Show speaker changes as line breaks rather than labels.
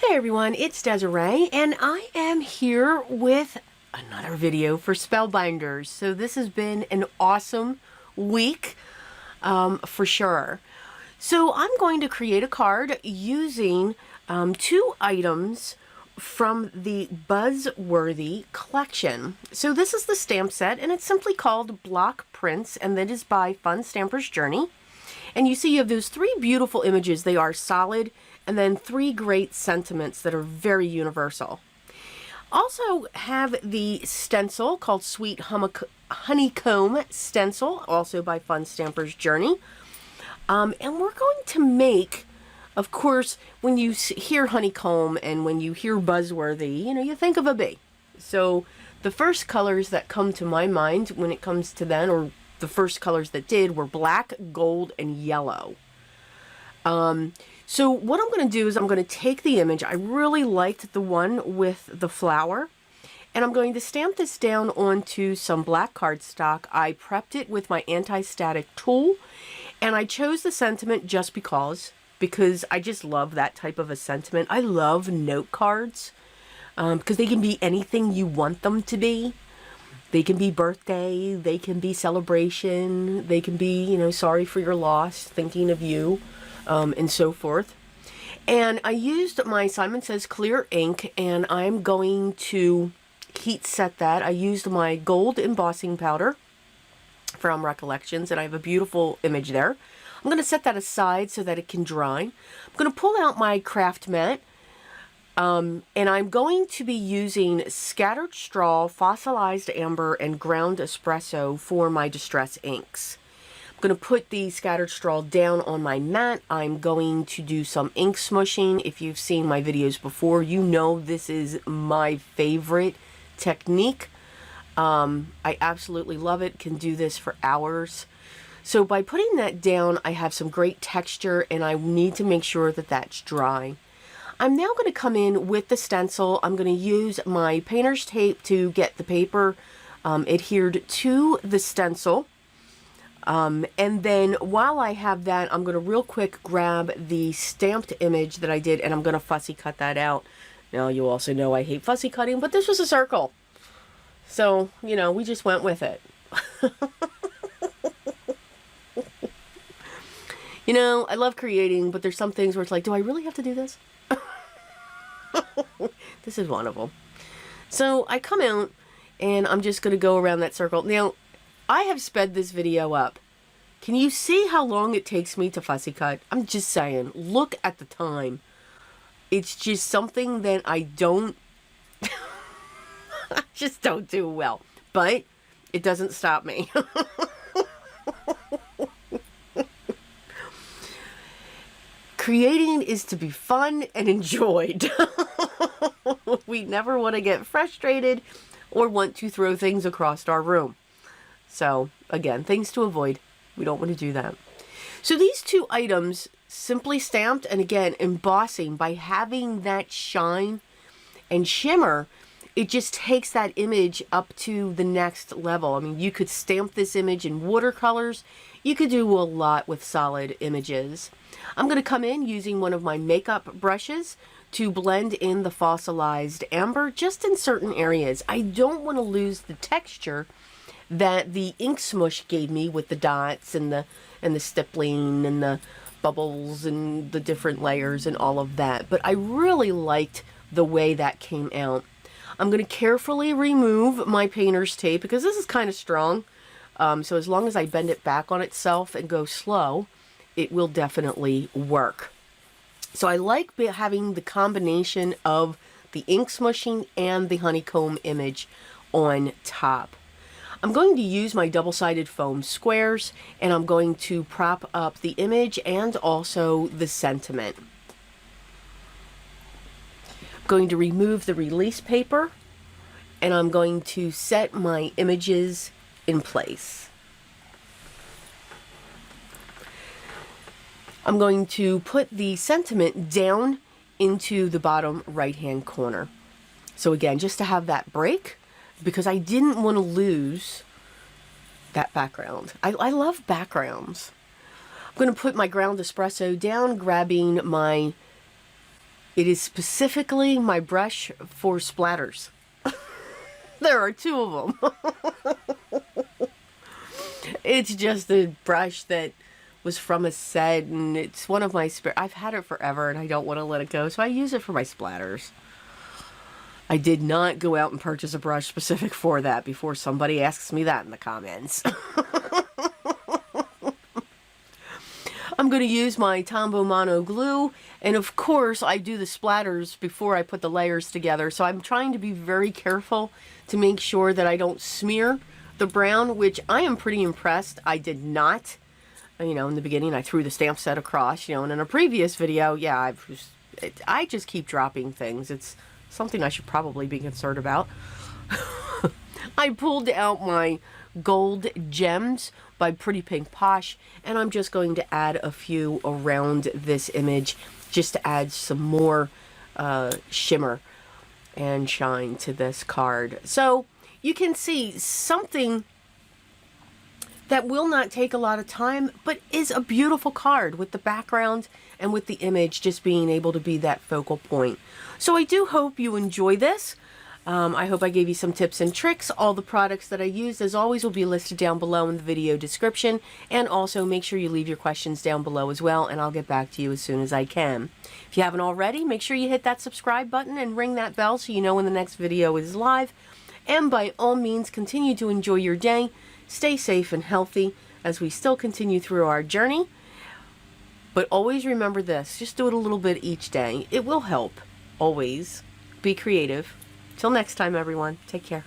Hey everyone, it's Desiree, and I am here with another video for Spellbinders. So this has been an awesome week, for sure. So I'm going to create a card using two items from the Buzzworthy collection. So this is the stamp set, and it's simply called Block Prints, and that is by Fun Stamper's Journey. And you see you have those three beautiful images. They are solid, and then three great sentiments that are very universal. Also have the stencil called Sweet Honeycomb Stencil, also by Fun Stamper's Journey. And we're going to make, of course, when you hear honeycomb and when you hear buzzworthy, you think of a bee. So the first colors that come to my mind when it comes to that, or the first colors that did, were black, gold, and yellow. So what I'm going to do is I'm going to take the image. I really liked the one with the flower, and I'm going to stamp this down onto some black cardstock. I prepped it with my anti-static tool, and I chose the sentiment just because I just love that type of a sentiment. I love note cards because they can be anything you want them to be. They can be birthday, they can be celebration, they can be, sorry for your loss, thinking of you. And so forth. And I used my Simon Says clear ink, and I'm going to heat set that. I used my gold embossing powder from Recollections, and I have a beautiful image there. I'm going to set that aside so that it can dry. I'm going to pull out my craft mat, and I'm going to be using scattered straw, fossilized amber, and ground espresso for my distress inks. I'm going to put the scattered straw down on my mat. I'm going to do some ink smushing. If you've seen my videos before, you know this is my favorite technique. I absolutely love it. Can do this for hours. So by putting that down, I have some great texture, and I need to make sure that that's dry. I'm now going to come in with the stencil. I'm going to use my painter's tape to get the paper adhered to the stencil. And then while I have that, I'm going to real quick grab the stamped image that I did, and I'm going to fussy cut that out. Now, you also know I hate fussy cutting, but this was a circle. So, we just went with it. I love creating, but there's some things where it's like, do I really have to do this? This is one of them. So I come out, and I'm just going to go around that circle. Now, I have sped this video up. Can you see how long it takes me to fussy cut? I'm just saying, look at the time. It's just something that I just don't do well. But it doesn't stop me. Creating is to be fun and enjoyed. We never want to get frustrated or want to throw things across our room. So, again, things to avoid. We don't want to do that. So these two items, simply stamped, and again, embossing, by having that shine and shimmer, it just takes that image up to the next level. I mean, you could stamp this image in watercolors. You could do a lot with solid images. I'm going to come in using one of my makeup brushes to blend in the fossilized amber just in certain areas. I don't want to lose the texture that the ink smush gave me with the dots and the stippling and the bubbles and the different layers and all of that. But I really liked the way that came out. I'm going to carefully remove my painter's tape because this is kind of strong. So as long as I bend it back on itself and go slow, it will definitely work. So I like having the combination of the ink smushing and the honeycomb image on top. I'm going to use my double-sided foam squares, and I'm going to prop up the image and also the sentiment. I'm going to remove the release paper, and I'm going to set my images in place. I'm going to put the sentiment down into the bottom right-hand corner. So again, just to have that break, because I didn't want to lose that background. I love backgrounds. I'm going to put my ground espresso down, grabbing my It is specifically my brush for splatters. There are 2 of them. It's just a brush that was from a set, and it's one of my I've had it forever and I don't want to let it go, so I use it for my splatters. I did not go out and purchase a brush specific for that before somebody asks me that in the comments. I'm going to use my Tombow Mono glue, and of course I do the splatters before I put the layers together, so I'm trying to be very careful to make sure that I don't smear the brown, which I am pretty impressed I did not. You know, in the beginning I threw the stamp set across, you know, and in a previous video, yeah, I just keep dropping things. It's something I should probably be concerned about. I pulled out my Gold Gems by Pretty Pink Posh, and I'm just going to add a few around this image just to add some more shimmer and shine to this card. So you can see something that will not take a lot of time, but is a beautiful card with the background and with the image just being able to be that focal point. So I do hope you enjoy this. I hope I gave you some tips and tricks. All the products that I used, as always, will be listed down below in the video description. And also make sure you leave your questions down below as well, and I'll get back to you as soon as I can. If you haven't already, make sure you hit that subscribe button and ring that bell so you know when the next video is live. And by all means, continue to enjoy your day. Stay safe and healthy as we still continue through our journey. But always remember this, just do it a little bit each day. It will help. Always be creative. Till next time, everyone. Take care.